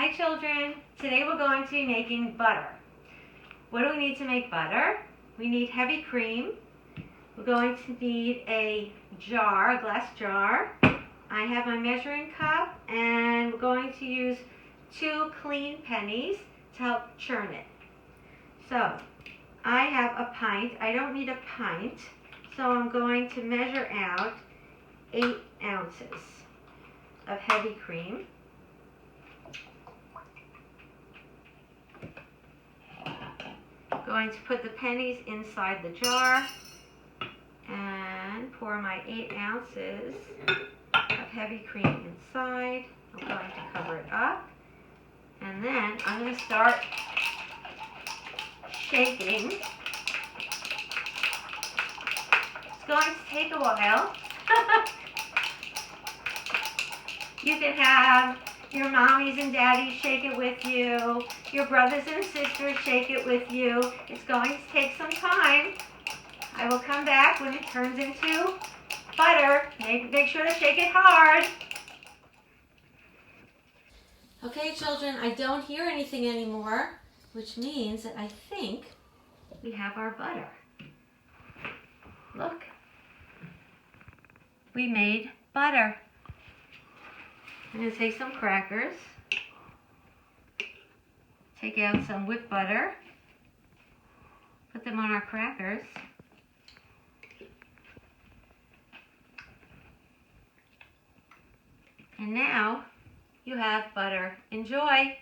Hi children, today we're going to be making butter. What do we need to make butter? We need heavy cream. We're going to need a jar, a glass jar. I have my measuring cup and we're going to use 2 clean pennies to help churn it. So I have a pint. I don't need a pint, so I'm going to measure out 8 ounces of heavy cream. Going to put the pennies inside the jar and pour my 8 ounces of heavy cream inside. I'm going to cover it up and then I'm going to start shaking. It's going to take a while. You can have your mommies and daddies shake it with you. Your brothers and sisters shake it with you. It's going to take some time. I will come back when it turns into butter. Make sure to shake it hard. Okay, children, I don't hear anything anymore, which means that I think we have our butter. Look. We made butter. I'm going to take some crackers. Take out some whipped butter, put them on our crackers, and now you have butter. Enjoy!